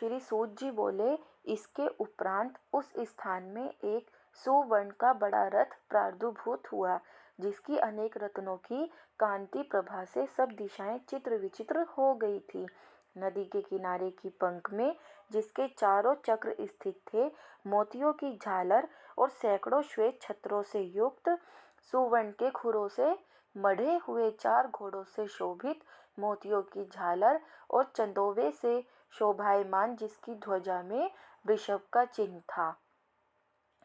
श्री सूत जी बोले, इसके उपरांत उस स्थान में एक सुवर्ण का बड़ा रथ प्रादुर्भूत हुआ, जिसकी अनेक रत्नों की कांति प्रभा से सब दिशाएं चित्र विचित्र हो गई थी। नदी के किनारे की पंख में, जिसके चारों चक्र स्थित थे, मोतियों की झालर और सैकड़ों श्वेत छत्रों से युक्त, सुवर्ण के खुरों से मढ़े हुए 4 घोड़ों से शोभित, मोतियों की झालर और चंदोवे से शोभायमान, जिसकी ध्वजा में वृषभ का चिन्ह था,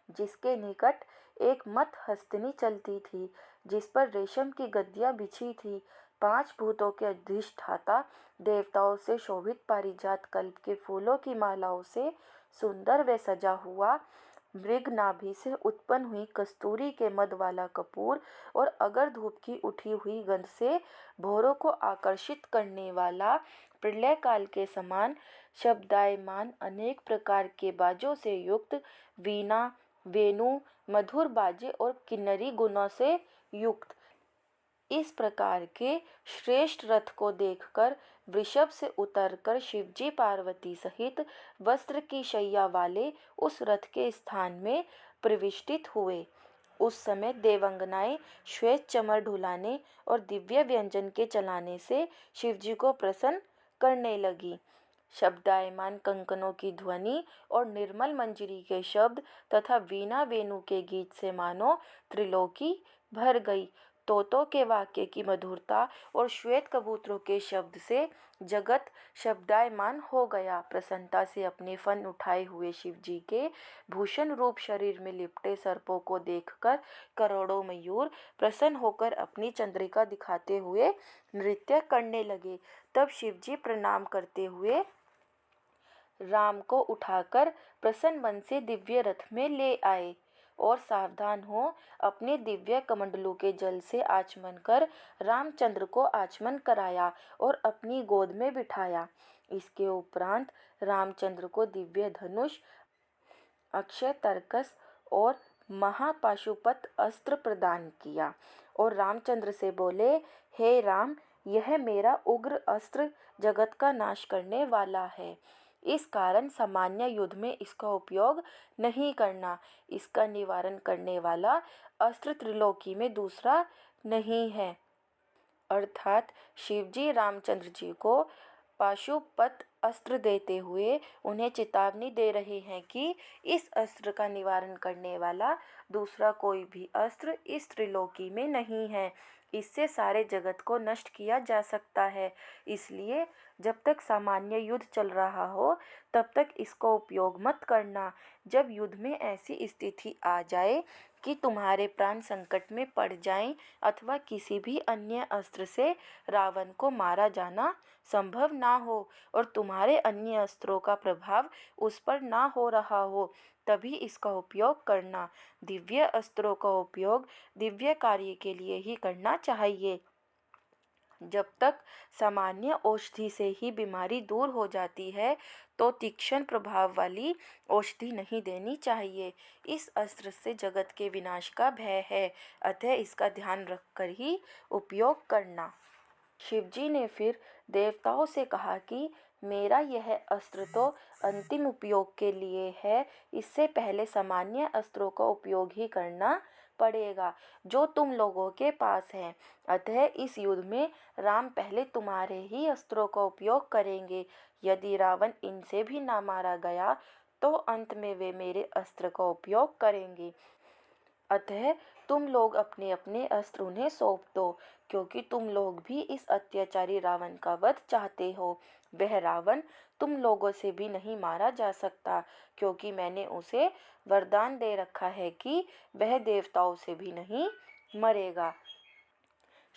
जिसके निकट एक मत हस्तनी चलती थी, जिस पर रेशम की गद्दियां बिछी थी। 5 भूतों के अधिष्ठाता देवताओं से शोभित पारिजात कल्प के फूलों की मालाओं से सुंदर व सजा हुआ, मृग नाभि से उत्पन्न हुई कस्तूरी के मद वाला कपूर और अगर धूप की उठी हुई गंध से भौरों को आकर्षित करने वाला, प्रलय काल के समान शब्दायमान अनेक प्रकार के बाजों से युक्त, वीणा, वेणु, मधुर बाजे और किन्नरी गुणों से युक्त इस प्रकार के श्रेष्ठ रथ को देखकर वृषभ से उतरकर शिवजी पार्वती सहित वस्त्र की शैया वाले उस रथ के स्थान में प्रविष्टित हुए। उस समय देवंगनाएं श्वेत चमर ढुलाने और दिव्य व्यंजन के चलाने से शिवजी को प्रसन्न करने लगी। शब्दायमान कंकनों की ध्वनि और निर्मल मंजरी के शब्द तथा वीणा वेणु के गीत से मानो त्रिलोकी भर गई। तोतों के वाक्य की मधुरता और श्वेत कबूतरों के शब्द से जगत शब्दायमान हो गया। प्रसन्नता से अपने फन उठाए हुए शिवजी के भूषण रूप शरीर में लिपटे सर्पों को देखकर करोड़ों मयूर प्रसन्न होकर अपनी चंद्रिका दिखाते हुए नृत्य करने लगे। तब शिवजी प्रणाम करते हुए राम को उठाकर प्रसन्न मन से दिव्य रथ में ले आए और सावधान हो अपने दिव्य कमंडलू के जल से आचमन कर रामचंद्र को आचमन कराया और अपनी गोद में बिठाया। इसके उपरांत रामचंद्र को दिव्य धनुष, अक्षय तर्कस और महापाशुपत अस्त्र प्रदान किया और रामचंद्र से बोले, हे राम, यह मेरा उग्र अस्त्र जगत का नाश करने वाला है। इस कारण सामान्य युद्ध में इसका उपयोग नहीं करना। इसका निवारण करने वाला अस्त्र त्रिलोकी में दूसरा नहीं है। अर्थात शिवजी रामचंद्र जी को पाशुपत अस्त्र देते हुए उन्हें चेतावनी दे रहे हैं कि इस अस्त्र का निवारण करने वाला दूसरा कोई भी अस्त्र इस त्रिलोकी में नहीं है। इससे सारे जगत को नष्ट किया जा सकता है। इसलिए जब तक सामान्य युद्ध चल रहा हो तब तक इसका उपयोग मत करना। जब युद्ध में ऐसी स्थिति आ जाए कि तुम्हारे प्राण संकट में पड़ जाएं अथवा किसी भी अन्य अस्त्र से रावण को मारा जाना संभव ना हो और तुम्हारे अन्य अस्त्रों का प्रभाव उस पर ना हो रहा हो, तभी इसका उपयोग करना। दिव्य अस्त्रों का उपयोग दिव्य कार्य के लिए ही करना चाहिए। जब तक सामान्य औषधि से ही बीमारी दूर हो जाती है तो तीक्ष्ण प्रभाव वाली औषधि नहीं देनी चाहिए। इस अस्त्र से जगत के विनाश का भय है, अतः इसका ध्यान रखकर ही उपयोग करना। शिवजी ने फिर देवताओं से कहा कि मेरा यह अस्त्र तो अंतिम उपयोग के लिए है, इससे पहले सामान्य अस्त्रों का उपयोग ही करना पड़ेगा जो तुम लोगों के पास है। अतः इस युद्ध में राम पहले तुम्हारे ही अस्त्रों का उपयोग करेंगे। यदि रावण इनसे भी ना मारा गया तो अंत में वे मेरे अस्त्र का उपयोग करेंगे। अतः तुम लोग अपने अपने अस्त्र उन्हें सौंप दो, क्योंकि तुम लोग भी इस अत्याचारी रावण का वध चाहते हो। वह रावण तुम लोगों से भी नहीं मारा जा सकता, क्योंकि मैंने उसे वरदान दे रखा है कि वह देवताओं से भी नहीं मरेगा।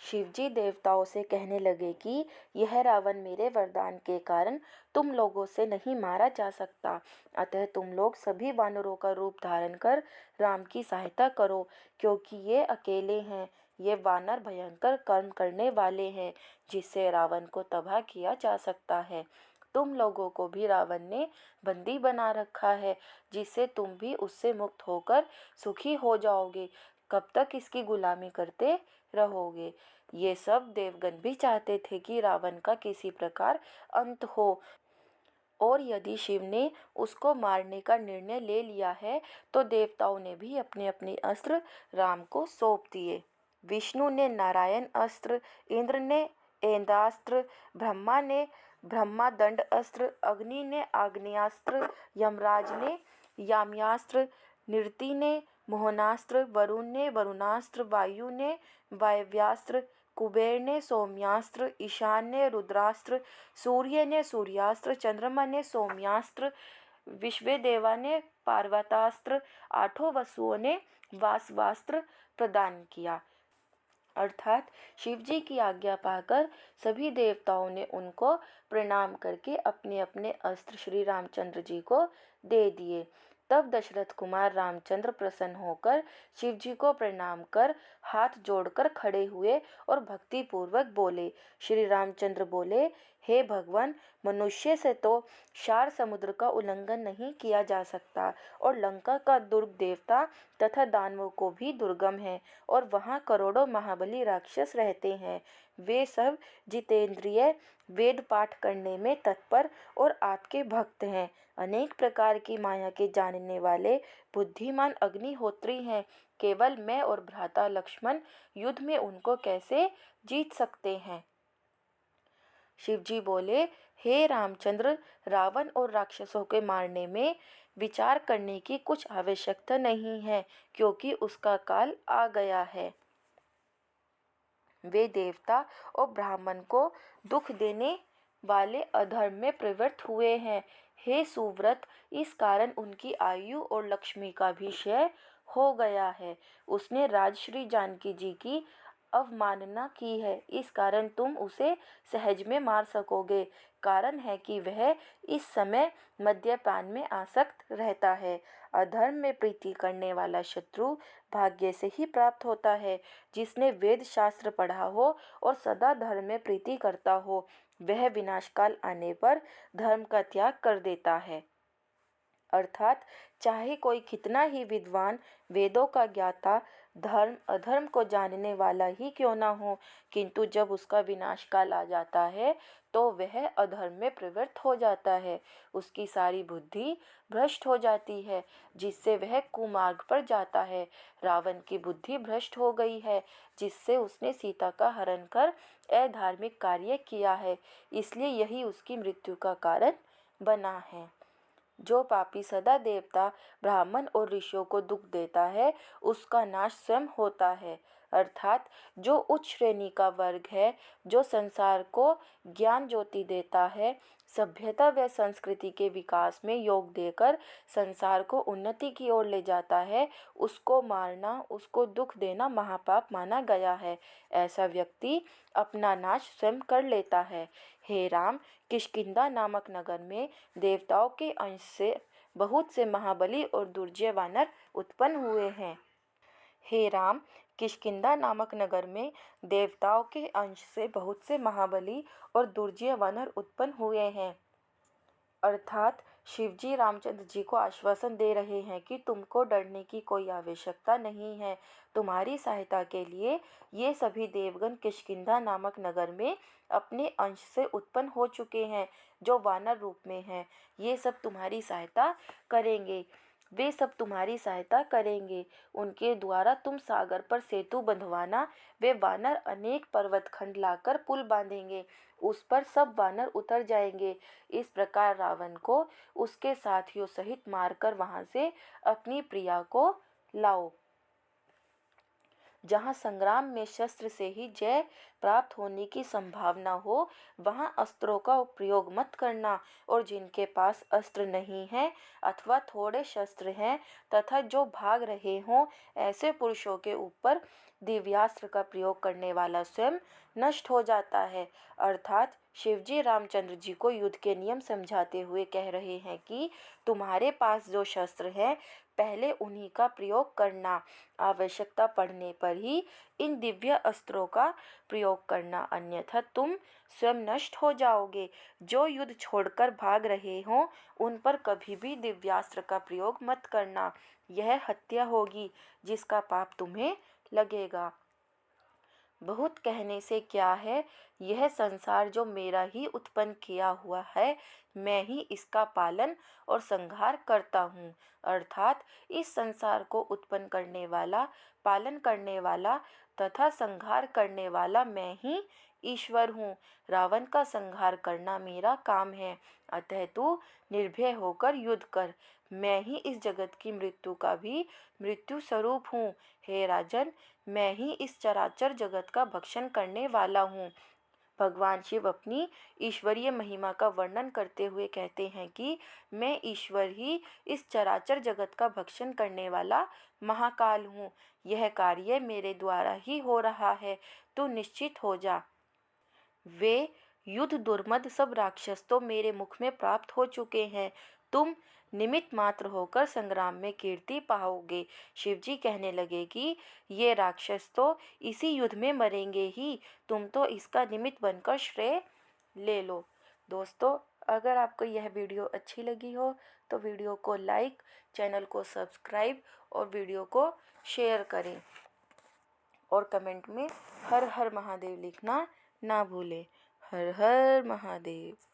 शिवजी देवताओं से कहने लगे कि यह रावण मेरे वरदान के कारण तुम लोगों से नहीं मारा जा सकता। अतः तुम लोग सभी वानरों का रूप धारण कर राम की सहायता करो, क्योंकि ये अकेले हैं। ये वानर भयंकर कर्म करने वाले हैं, जिससे रावण को तबाह किया जा सकता है। तुम लोगों को भी रावण ने बंदी बना रखा है, जिससे तुम भी उससे मुक्त होकर सुखी हो जाओगे। कब तक इसकी गुलामी करते रहोगे? ये सब देवगण भी चाहते थे कि रावण का किसी प्रकार अंत हो, और यदि शिव ने उसको मारने का निर्णय ले लिया है तो देवताओं ने भी अपने अपने अस्त्र राम को सौंप दिए। विष्णु ने नारायण अस्त्र, इंद्र ने ऐन्द्रास्त्र, ब्रह्मा ने ब्रह्मादंड अस्त्र, अग्नि ने आग्नेयास्त्र, यमराज ने याम्यास्त्र, निरति ने मोहनास्त्र, वरुण ने वरुणास्त्र, वायु ने वायव्यास्त्र, कुबेर ने सौम्यास्त्र, ईशान ने रुद्रास्त्र, सूर्य ने सूर्यास्त्र, चंद्रमा ने सौम्यास्त्र, विश्वदेवा ने पार्वतास्त्र, आठों वसुओं ने वासवास्त्र प्रदान किया। अर्थात शिव जी की आज्ञा पाकर सभी देवताओं ने उनको प्रणाम करके अपने अपने अस्त्र श्री रामचंद्र जी को दे दिए। तब दशरथ कुमार रामचंद्र प्रसन्न होकर शिव जी को प्रणाम कर हाथ जोड़कर खड़े हुए और भक्ति पूर्वक बोले। श्री रामचंद्र बोले, हे भगवान, मनुष्य से तो 4 समुद्र का उल्लंघन नहीं किया जा सकता और लंका का दुर्ग देवता तथा दानवों को भी दुर्गम है और वहाँ करोड़ों महाबली राक्षस रहते हैं। वे सब जितेंद्रिय, वेद पाठ करने में तत्पर और आपके भक्त हैं। अनेक प्रकार की माया के जानने वाले बुद्धिमान अग्निहोत्री हैं। केवल मैं और भ्राता लक्ष्मण युद्ध में उनको कैसे जीत सकते हैं। शिव जी बोले, हे रामचंद्र, रावण और राक्षसों के मारने में विचार करने की कुछ आवश्यकता नहीं है, क्योंकि उसका काल आ गया है। वे देवता और ब्राह्मण को दुख देने वाले अधर्म में प्रवृत्त हुए हैं। हे सुव्रत, इस कारण उनकी आयु और लक्ष्मी का भी क्षय हो गया है। उसने राजश्री जानकी जी की अवमानना की है, इस कारण तुम उसे सहज में मार सकोगे। कारण है कि वह इस समय मद्यपान में आसक्त रहता है। अधर्म में प्रीति करने वाला शत्रु भाग्य से ही प्राप्त होता है। जिसने वेद शास्त्र पढ़ा हो और सदा धर्म में प्रीति करता हो, वह विनाशकाल आने पर धर्म का त्याग कर देता है। अर्थात चाहे कोई कितना ही विद्वान, वेदों का ज्ञाता, धर्म अधर्म को जानने वाला ही क्यों ना हो, किंतु जब उसका विनाश काल आ जाता है तो वह अधर्म में प्रवृत्त हो जाता है। उसकी सारी बुद्धि भ्रष्ट हो जाती है, जिससे वह कुमार्ग पर जाता है। रावण की बुद्धि भ्रष्ट हो गई है, जिससे उसने सीता का हरण कर अधार्मिक कार्य किया है, इसलिए यही उसकी मृत्यु का कारण बना है। जो पापी सदा देवता, ब्राह्मण और ऋषियों को दुख देता है, उसका नाश स्वयं होता है। अर्थात जो उच्च श्रेणी का वर्ग है, जो संसार को ज्ञान ज्योति देता है, सभ्यता व संस्कृति के विकास में योग देकर संसार को उन्नति की ओर ले जाता है, उसको मारना, उसको दुख देना महापाप माना गया है। ऐसा व्यक्ति अपना नाश स्वयं कर लेता है। हे राम, किष्किंधा नामक नगर में देवताओं के अंश से बहुत से महाबली और दुर्जय वानर उत्पन्न हुए हैं। हे राम, किष्किंधा नामक नगर में देवताओं के अंश से बहुत से महाबली और दुर्जय वानर उत्पन्न हुए हैं। अर्थात शिवजी रामचंद्र जी को आश्वासन दे रहे हैं कि तुमको डरने की कोई आवश्यकता नहीं है। तुम्हारी सहायता के लिए ये सभी देवगण किष्किंधा नामक नगर में अपने अंश से उत्पन्न हो चुके हैं, जो वानर रूप में हैं। ये सब तुम्हारी सहायता करेंगे, वे सब तुम्हारी सहायता करेंगे। उनके द्वारा तुम सागर पर सेतु बंधवाना। वे वानर अनेक पर्वत खंड लाकर पुल बांधेंगे, उस पर सब वानर उतर जाएंगे। इस प्रकार रावण को उसके साथियों सहित मारकर वहां से अपनी प्रिया को लाओ। जहाँ संग्राम में शस्त्र से ही जय प्राप्त होने की संभावना हो, वहाँ अस्त्रों का प्रयोग मत करना। और जिनके पास अस्त्र नहीं है अथवा थोड़े शस्त्र हैं तथा जो भाग रहे हों, ऐसे पुरुषों के ऊपर दिव्यास्त्र का प्रयोग करने वाला स्वयं नष्ट हो जाता है। अर्थात शिवजी रामचंद्र जी को युद्ध के नियम समझाते हुए कह रहे हैं कि तुम्हारे पास जो शस्त्र है, पहले उन्हीं का प्रयोग करना। आवश्यकता पड़ने पर ही इन दिव्य अस्त्रों का प्रयोग करना, अन्यथा तुम स्वयं नष्ट हो जाओगे। जो युद्ध छोड़कर भाग रहे हों, उन पर कभी भी दिव्यास्त्र का प्रयोग मत करना। यह हत्या होगी, जिसका पाप तुम्हें लगेगा। बहुत कहने से क्या है, यह संसार जो मेरा ही उत्पन्न किया हुआ है, मैं ही इसका पालन और संहार करता हूँ। अर्थात इस संसार को उत्पन्न करने वाला, पालन करने वाला तथा संहार करने वाला मैं ही ईश्वर हूँ। रावण का संहार करना मेरा काम है, अतः तू निर्भय होकर युद्ध कर। मैं ही इस जगत की मृत्यु का भी मृत्यु स्वरूप हूँ। हे राजन, मैं ही इस चराचर जगत का भक्षण करने वाला हूँ। भगवान शिव अपनी ईश्वरीय महिमा का वर्णन करते हुए कहते हैं कि मैं ईश्वर ही इस चराचर जगत का भक्षण करने वाला महाकाल हूँ। यह कार्य मेरे द्वारा ही हो रहा है, तू निश्चित हो जा। वे युद्ध दुर्मद सब राक्षस तो मेरे मुख में प्राप्त हो चुके हैं, तुम निमित्त मात्र होकर संग्राम में कीर्ति पाओगे। शिवजी कहने लगे कि ये राक्षस तो इसी युद्ध में मरेंगे ही, तुम तो इसका निमित्त बनकर श्रेय ले लो। दोस्तों, अगर आपको यह वीडियो अच्छी लगी हो तो वीडियो को लाइक, चैनल को सब्सक्राइब और वीडियो को शेयर करें और कमेंट में हर हर महादेव लिखना ना भूलें। हर हर महादेव।